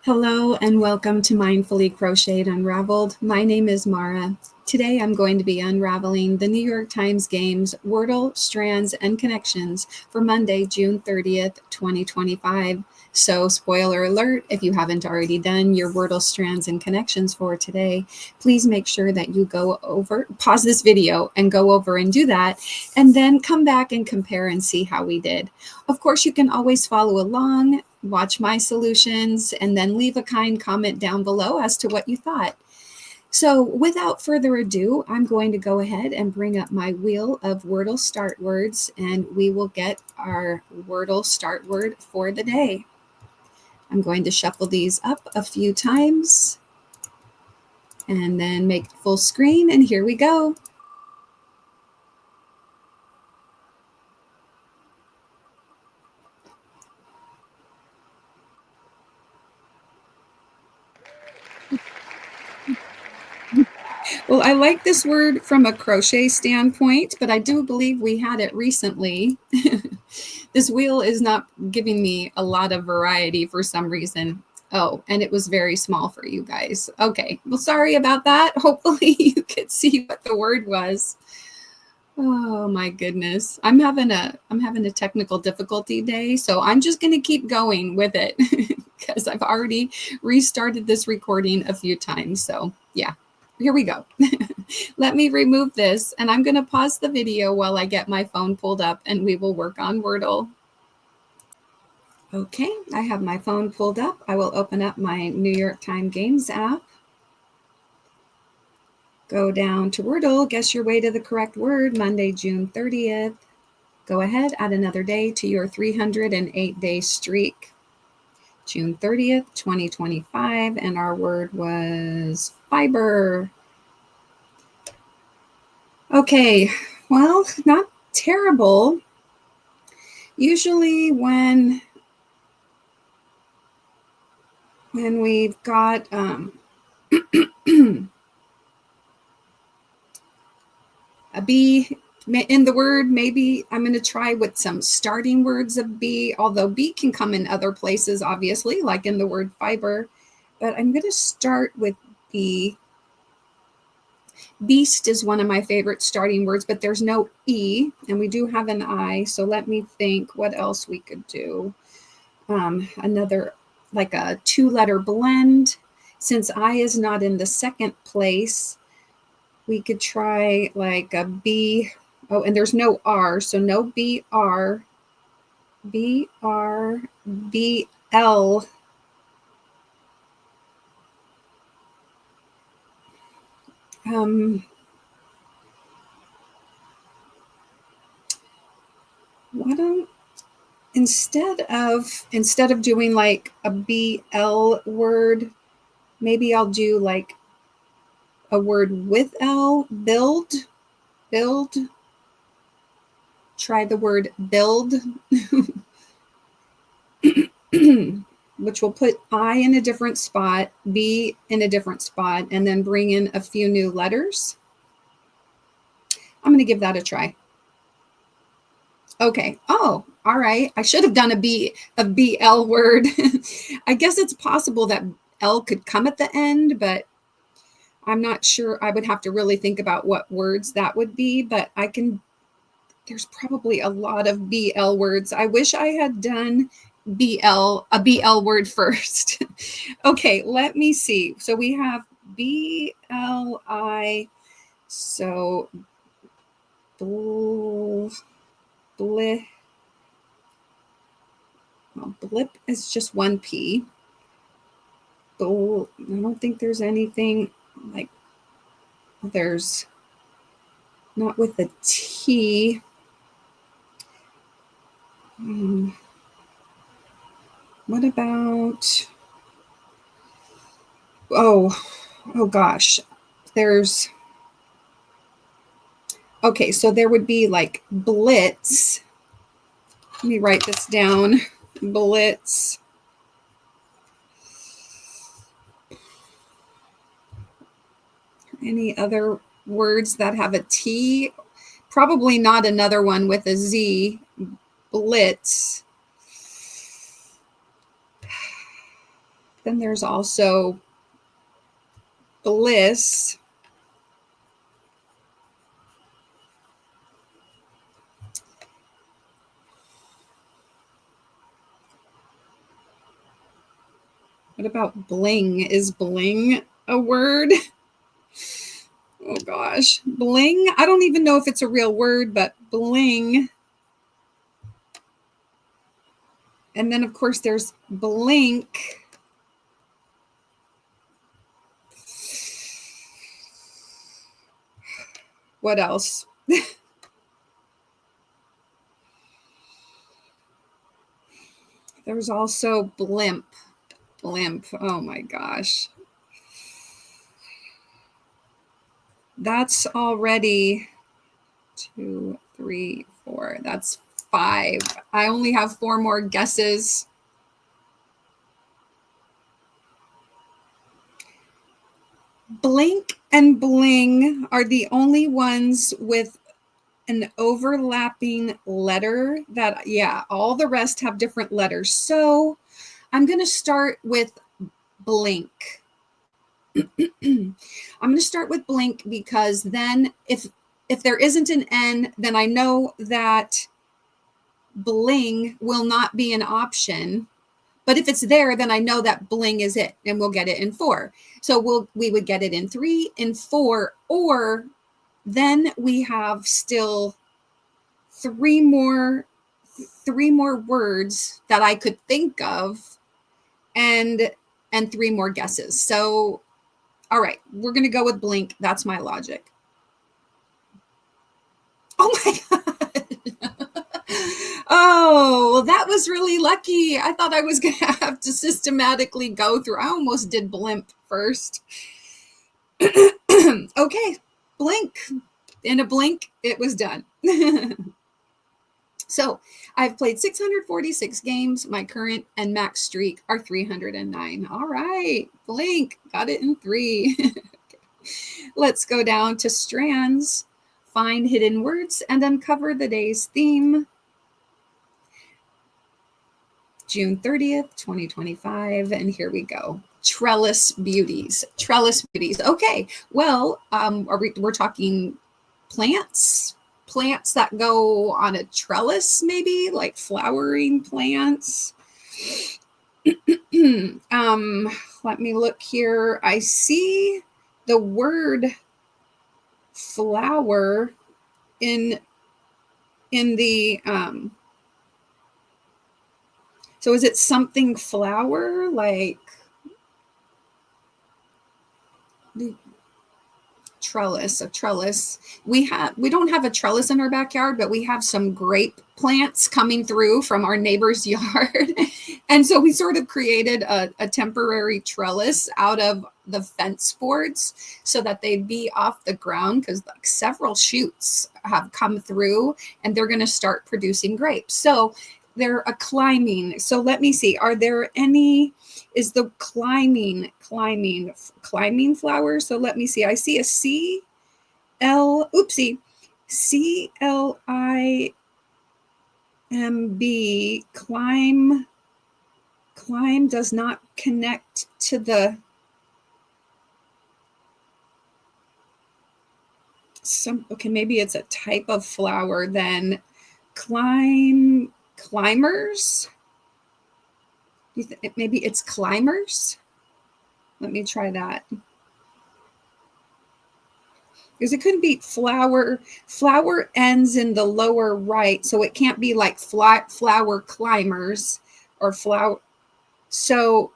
Hello and welcome to Mindfully Crocheted Unraveled. My name is Mara. Today I'm going to be unraveling the New York Times Games WORDLE, STRANDS, and Connections for Monday, June 30th, 2025. So spoiler alert, if you haven't already done your WORDLE, STRANDS, and Connections for today, please make sure that you pause this video and go over and do that, and then come back and compare and see how we did. Of course, you can always follow along, watch my solutions, and then leave a kind comment down below as to what you thought. So without further ado, I'm going to go ahead and bring up my wheel of Wordle start words, and we will get our Wordle start word for the day. I'm going to shuffle these up a few times and then make it full screen, and here we go. Well, I like this word from a crochet standpoint, but I do believe we had it recently. This wheel is not giving me a lot of variety for some reason. Oh, and it was very small for you guys. Okay, well, sorry about that. Hopefully you could see what the word was. Oh my goodness. I'm having a technical difficulty day, so I'm just going to keep going with it because I've already restarted this recording a few times. So, yeah. Here we go. Let me remove this, and I'm going to pause the video while I get my phone pulled up, and we will work on Wordle. Okay, I have my phone pulled up. I will open up my New York Times Games app. Go down to Wordle, guess your way to the correct word, Monday, June 30th. Go ahead, add another day to your 308-day streak. June 30th, 2025, and our word was fiber. Okay, well, not terrible. Usually when we've got a B in the word, maybe I'm going to try with some starting words of B, although B can come in other places, obviously, like in the word fiber. But I'm going to start with B. Beast is one of my favorite starting words, but there's no E, and we do have an I. So let me think what else we could do. Another, like a two-letter blend. Since I is not in the second place, we could try like a B. Oh, and there's no R, so no BR. BR, BL. Why don't instead of doing like a BL word, maybe I'll do like a word with L, build. Try the word build, which will put I in a different spot, B in a different spot, and then bring in a few new letters. I'm going to give that a try. Okay. Oh, all right. I should have done a BL word. I guess it's possible that L could come at the end, but I'm not sure. I would have to really think about what words that would be, but there's probably a lot of BL words. I wish I had done a BL word first. Okay, let me see. So we have BLI. So blip. Well, blip is just one P. I don't think there's anything like there's not with a T. What about, oh gosh, okay, so there would be like blitz. Let me write this down. Blitz. Any other words that have a T? Probably not another one with a Z. Blitz. Then there's also bliss. What about bling? Is bling a word? Oh gosh, bling. I don't even know if it's a real word, but bling. And then of course there's blink. What else? There's also blimp. Blimp. Oh my gosh. That's already 2, 3, 4. That's 5. I only have 4 more guesses. Blink and bling are the only ones with an overlapping letter that, yeah, all the rest have different letters. So I'm going to start with blink. I'm going to start with blink because then if there isn't an N, then I know that bling will not be an option. But if it's there, then I know that bling is it, and we'll get it in 4. So we would get it in 3, in 4, or then we have still 3 more words that I could think of, and 3 more guesses. So, all right, we're going to go with blink. That's my logic. Oh my God. Oh, well, that was really lucky. I thought I was going to have to systematically go through. I almost did blimp first. Okay, blink. In a blink, it was done. So I've played 646 games. My current and max streak are 309. All right, blink. Got it in 3. Okay. Let's go down to strands. Find hidden words and uncover the day's theme. June 30th, 2025. And here we go. Trellis beauties. Trellis beauties. Okay. Well, we're talking plants that go on a trellis, maybe like flowering plants. Let me look here. I see the word flower in the so is it something flower, like the trellis, a trellis? We don't have a trellis in our backyard, but we have some grape plants coming through from our neighbor's yard. And so we sort of created a temporary trellis out of the fence boards so that they'd be off the ground, because like several shoots have come through and they're going to start producing grapes. So they're a climbing. So let me see. Are there any, is the climbing flowers? So let me see. I see a CLIMB. Climb does not connect to the okay, maybe it's a type of flower then. Climbers? Maybe it's climbers? Let me try that. Because it couldn't be flower. Flower ends in the lower right, so it can't be like flower climbers or flower. So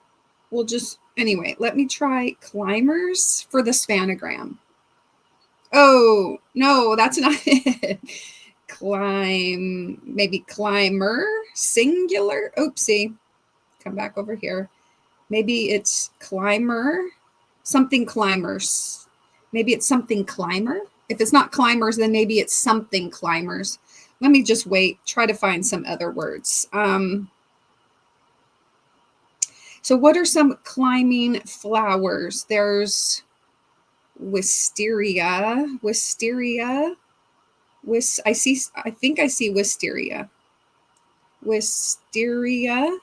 we'll just, anyway, let me try climbers for the spanogram. Oh, no, that's not it. Maybe climber, singular. Oopsie. Come back over here. Maybe it's climber, something climbers. Maybe it's something climber. If it's not climbers, then maybe it's something climbers. Let me just wait, try to find some other words. So what are some climbing flowers? There's wisteria. I think I see wisteria. Wisteria.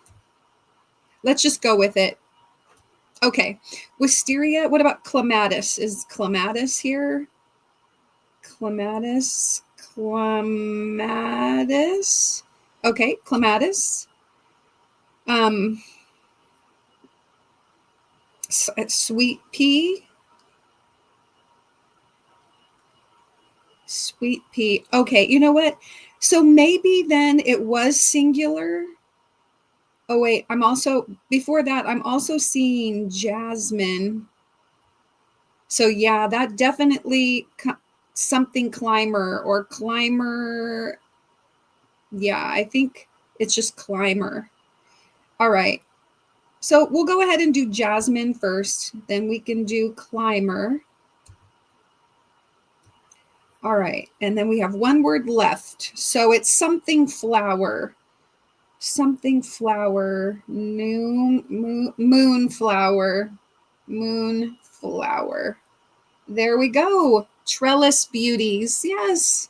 Let's just go with it. Okay. Wisteria. What about clematis? Is clematis here? Clematis. Clematis. Okay, clematis. Sweet pea. Sweet pea. Okay, you know what? So maybe then it was singular. Oh, wait. Before that, I'm also seeing jasmine. So, yeah, that definitely something climber or climber. Yeah, I think it's just climber. All right. So we'll go ahead and do jasmine first. Then we can do climber. All right. And then we have one word left. So it's something flower. Something flower. Moonflower. Moonflower. There we go. Trellis beauties. Yes.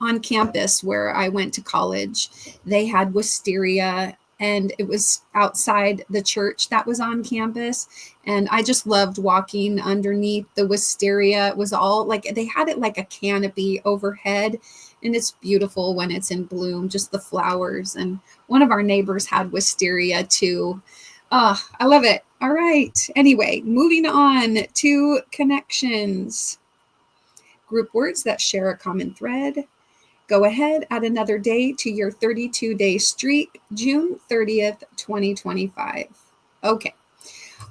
On campus where I went to college, they had wisteria, and it was outside the church that was on campus. And I just loved walking underneath the wisteria. It was all like, they had it like a canopy overhead, and it's beautiful when it's in bloom, just the flowers. And one of our neighbors had wisteria too. Oh, I love it. All right. Anyway, moving on to connections. Group words that share a common thread. Go ahead, add another day to your 32-day streak, June 30th, 2025. Okay.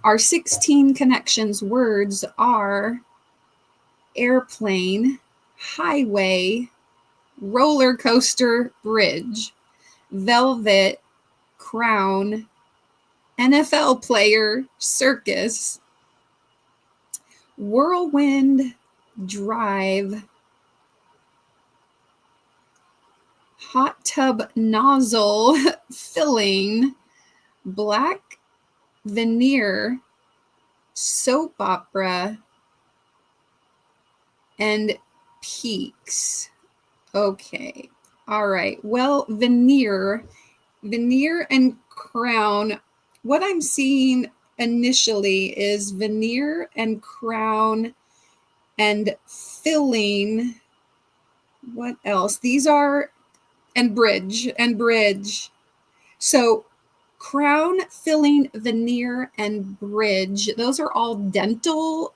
Our 16 connections words are airplane, highway, roller coaster, bridge, velvet, crown, NFL player, circus, whirlwind, drive, hot tub nozzle, filling, black veneer, soap opera, and peaks. Okay. All right. Well, veneer and crown. What I'm seeing initially is veneer and crown and filling. What else? These are, and bridge. So crown, filling, veneer, and bridge. Those are all dental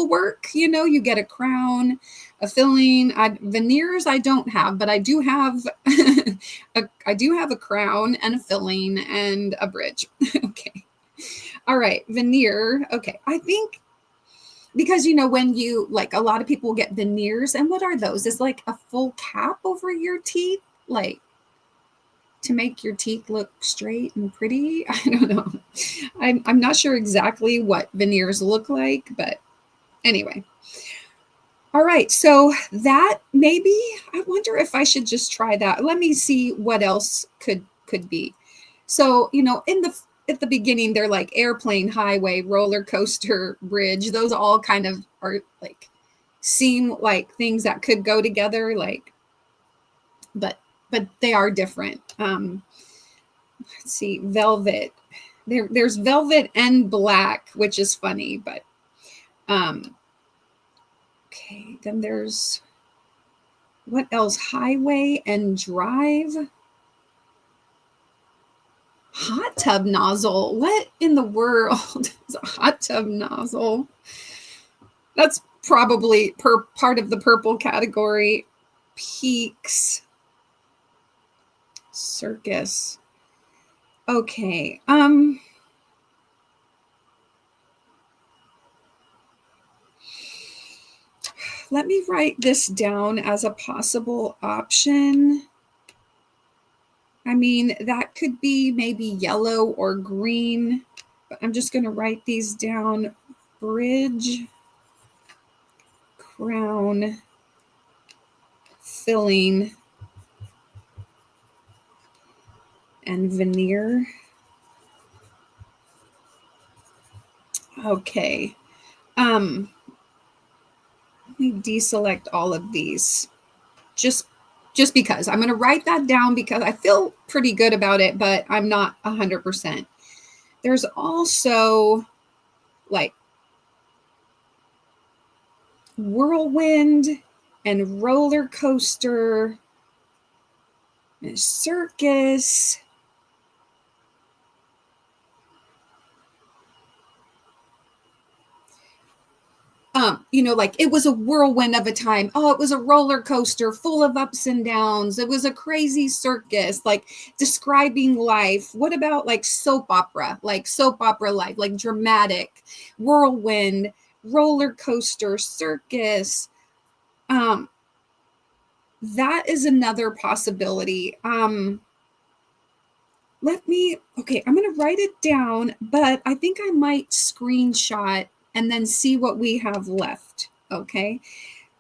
work. You know, you get a crown, a filling. Veneers I don't have, but I do have I do have a crown and a filling and a bridge. Okay. All right, veneer. Okay, I think because, you know, when you, like, a lot of people get veneers, and what are those? It's like a full cap over your teeth, like to make your teeth look straight and pretty. I don't know. I'm not sure exactly what veneers look like, but anyway. All right, so that maybe, I wonder if I should just try that. Let me see what else could be. So, you know, at the beginning, they're like airplane, highway, roller coaster, bridge. Those all kind of are like, seem like things that could go together, like, but they are different. Let's see, velvet. There's velvet and black, which is funny, but okay, then there's, what else? Highway and drive. Hot tub nozzle. What in the world is a hot tub nozzle? That's probably part of the purple category. Peaks. Circus. Okay. Let me write this down as a possible option. I mean, that could be maybe yellow or green, but I'm just going to write these down. Bridge, crown, filling, and veneer. Okay. Let me deselect all of these. Just because I'm going to write that down because I feel pretty good about it, but I'm not 100%. There's also like whirlwind and roller coaster and circus. Like it was a whirlwind of a time. Oh, it was a roller coaster full of ups and downs. It was a crazy circus, like describing life. What about like soap opera life, like dramatic, whirlwind, roller coaster, circus. That is another possibility. Okay, I'm going to write it down, but I think I might screenshot and then see what we have left. Okay.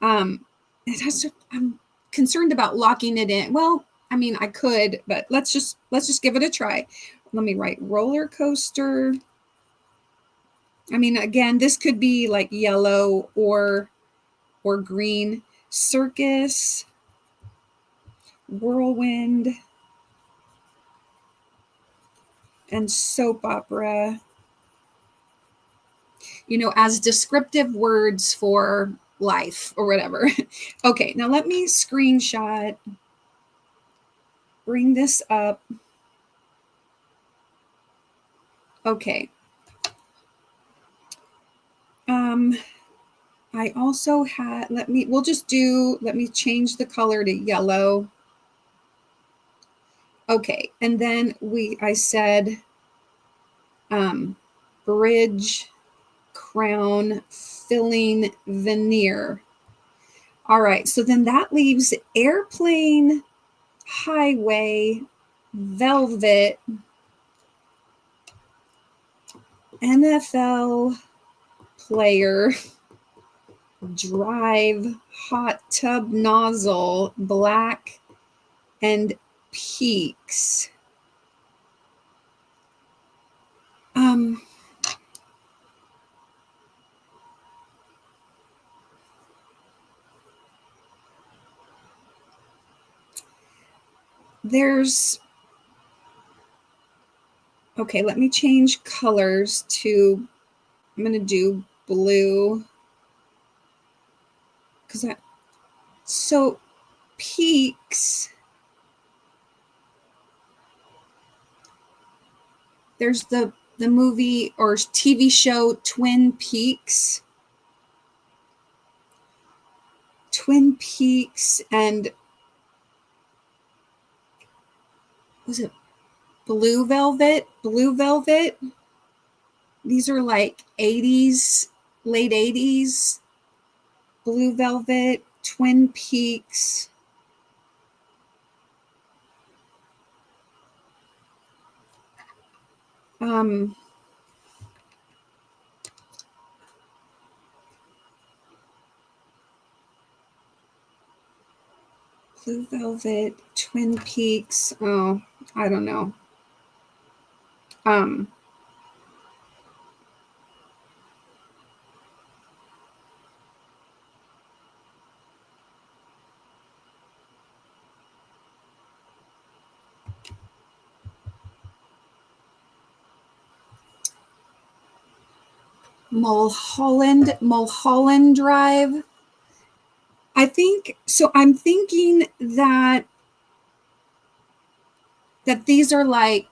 I'm concerned about locking it in. Well, I mean, I could, but let's just give it a try. Let me write roller coaster. I mean, again, this could be like yellow or green. Circus, whirlwind, and soap opera, as descriptive words for life or whatever. Okay, now let me screenshot, bring this up. Okay. I also had, let me change the color to yellow. Okay, and then I said bridge, crown, filling, veneer. All right, so then that leaves airplane, highway, velvet, NFL player, drive, hot tub nozzle, black, and peaks. Okay, let me change colors to, I'm going to do blue. So peaks, there's the movie or TV show Twin Peaks. Twin Peaks, and was it Blue Velvet? Blue Velvet. These are like 80s, late 80s. Blue Velvet, Twin Peaks. Blue Velvet, Twin Peaks. Oh, I don't know. Mulholland Drive. I think so. I'm thinking that these are like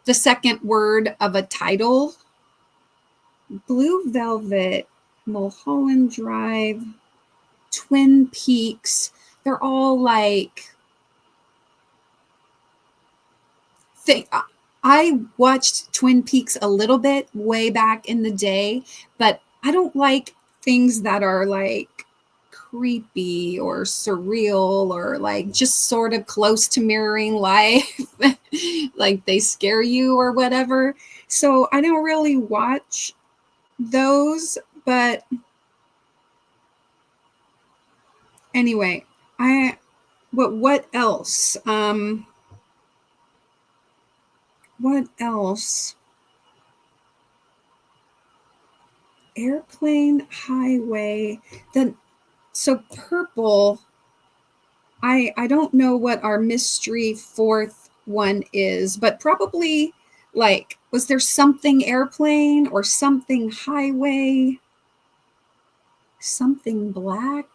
the second word of a title. Blue Velvet, Mulholland Drive, Twin Peaks. They're all like I watched Twin Peaks a little bit way back in the day, but I don't like things that are like creepy or surreal or like just sort of close to mirroring life. Like they scare you or whatever. So I don't really watch those, but anyway, what else? What else? Airplane, highway. Then, so purple. I don't know what our mystery fourth one is, but probably Like, was there something airplane or something highway? Something black?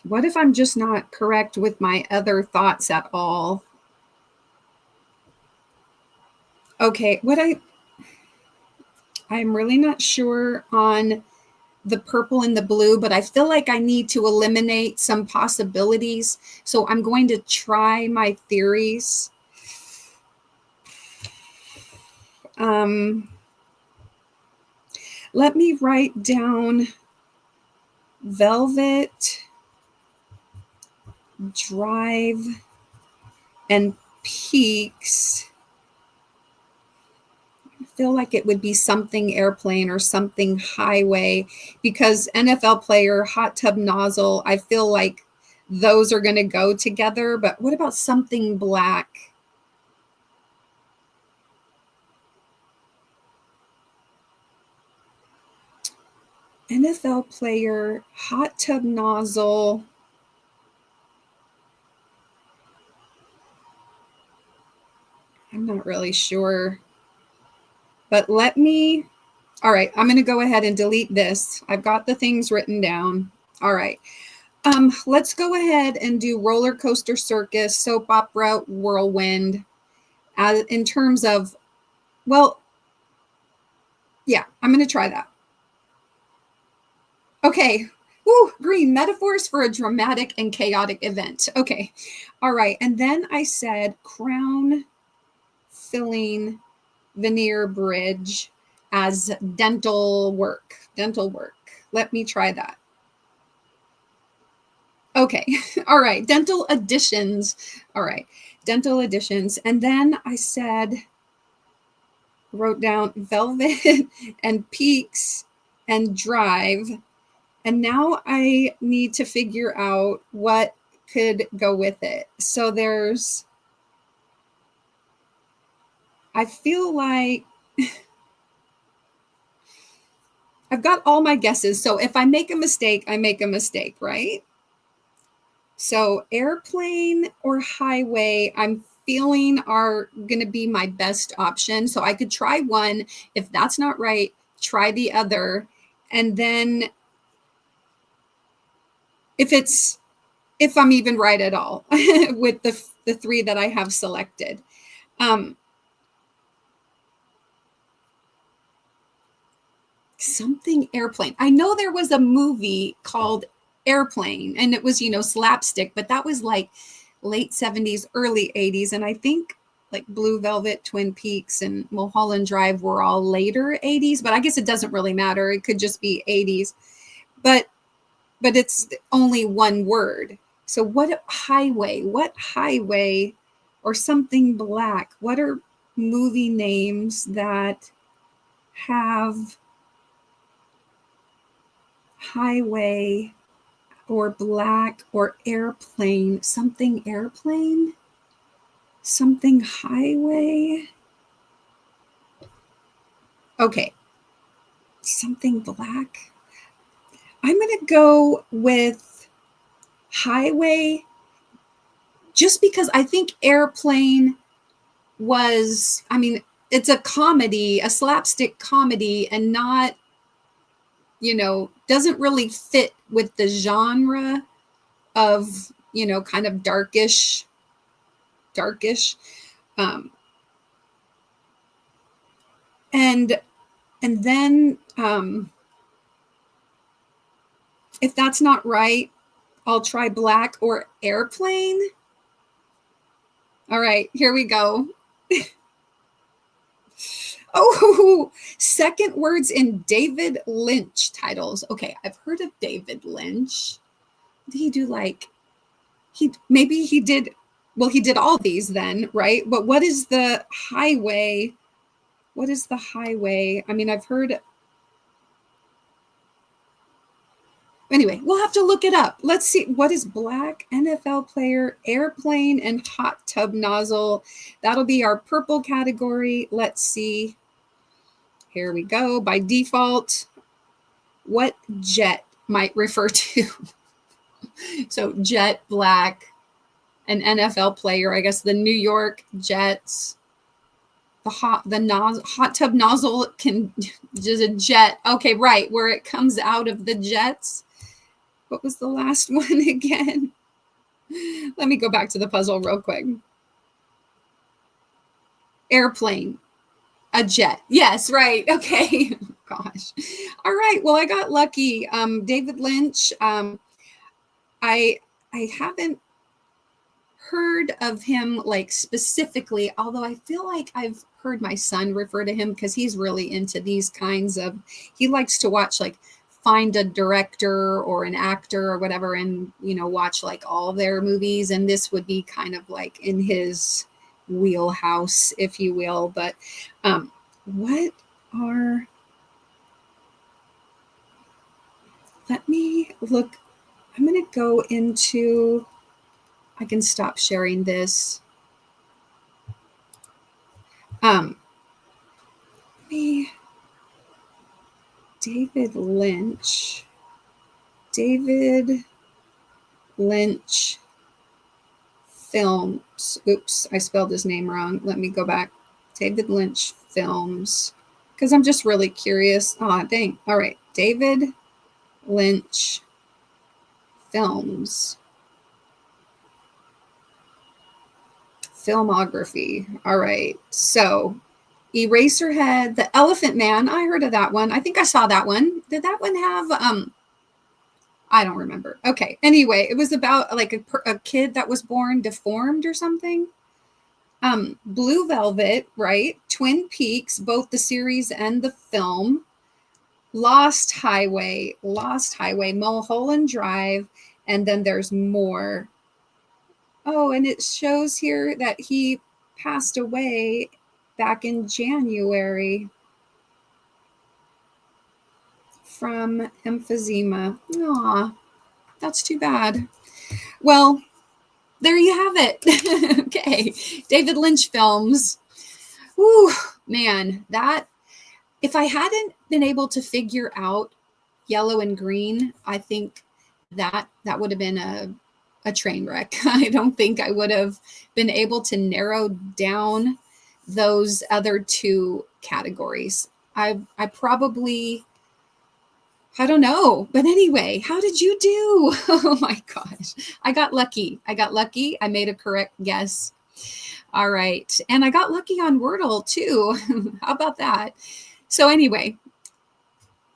What if I'm just not correct with my other thoughts at all? Okay, I'm really not sure on the purple and the blue, but I feel like I need to eliminate some possibilities. So I'm going to try my theories. Let me write down velvet, drive, and peaks. I feel like it would be something airplane or something highway, because NFL player, hot tub nozzle, I feel like those are going to go together. But what about something black? NFL player, hot tub nozzle. I'm not really sure. But all right, I'm going to go ahead and delete this. I've got the things written down. All right. Let's go ahead and do roller coaster circus, soap opera, whirlwind. In terms of, well, yeah, I'm going to try that. Okay. Ooh, green, metaphors for a dramatic and chaotic event. Okay. All right. And then I said crown, filling, veneer, bridge as dental work. Dental work. Let me try that. Okay. All right. Dental additions. All right. Dental additions. And then I wrote down velvet and peaks and drive. And now I need to figure out what could go with it. So I feel like I've got all my guesses. So if I make a mistake, I make a mistake, right? So airplane or highway, I'm feeling are going to be my best option. So I could try one. If that's not right, try the other. And then if I'm even right at all with the three that I have selected. Something airplane. I know there was a movie called Airplane, and it was, slapstick, but that was like late 70s, early 80s. And I think like Blue Velvet, Twin Peaks, and Mulholland Drive were all later 80s, but I guess it doesn't really matter. It could just be 80s. But it's only one word. So what highway or something black? What are movie names that have highway or black or airplane? Something airplane? Something highway? Okay. Something black. I'm going to go with highway just because I think airplane was, it's a comedy, a slapstick comedy, and not, doesn't really fit with the genre of, kind of darkish. And then if that's not right, I'll try black or airplane. All right, here we go. Oh, second words in David Lynch titles. Okay, I've heard of David Lynch. Did he do he did all these then, right? But what is the highway? What is the highway? I've heard. Anyway, we'll have to look it up. Let's see. What is black, NFL player, airplane, and hot tub nozzle? That'll be our purple category. Let's see. Here we go. By default, what jet might refer to? So jet black, an NFL player, I guess the New York Jets. The hot tub nozzle can just a jet. Okay, right, where it comes out of the jets. What was the last one again? Let me go back to the puzzle real quick. Airplane, a jet. Yes, right. Okay. Gosh. All right. Well, I got lucky. David Lynch. I haven't heard of him like specifically, although I feel like I've heard my son refer to him because he's really into these kinds of, he likes to watch like find a director or an actor or whatever and, you know, watch like all their movies. And this would be kind of like in his wheelhouse, if you will. But what are, let me look, I'm going to go into, I can stop sharing this. David Lynch films. Oops, I spelled his name wrong. Let me go back. David Lynch films. Because I'm just really curious. Oh, dang. All right. David Lynch films. Filmography. All right. So Eraserhead, The Elephant Man. I heard of that one. I think I saw that one. Did that one have I don't remember. Okay. Anyway, it was about like a kid that was born deformed or something. Blue Velvet, right? Twin Peaks, both the series and the film. Lost Highway, Mulholland Drive, and then there's more. Oh, and it shows here that he passed away back in January from emphysema. Aw, that's too bad. Well, there you have it. Okay, David Lynch films. Ooh, man, that, if I hadn't been able to figure out yellow and green, I think that would have been a train wreck. I don't think I would have been able to narrow down those other two categories. I probably, I don't know. But anyway, how did you do? Oh my gosh. I got lucky. I made a correct guess. All right. And I got lucky on Wordle too. How about that? So anyway,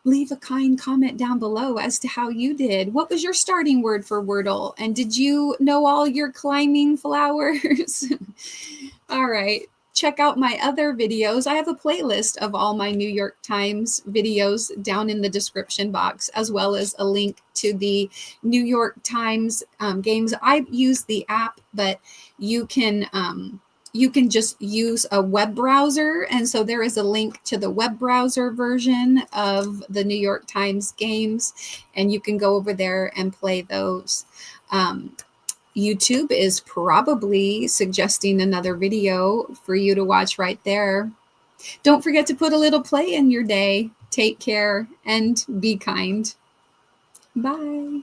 leave a kind comment down below as to how you did. What was your starting word for Wordle? And did you know all your climbing flowers? All right. Check out my other videos. I have a playlist of all my New York Times videos down in the description box, as well as a link to the New York Times games. I use the app, but you can just use a web browser. And so there is a link to the web browser version of the New York Times games, and you can go over there and play those. YouTube is probably suggesting another video for you to watch right there. Don't forget to put a little play in your day. Take care and be kind. Bye.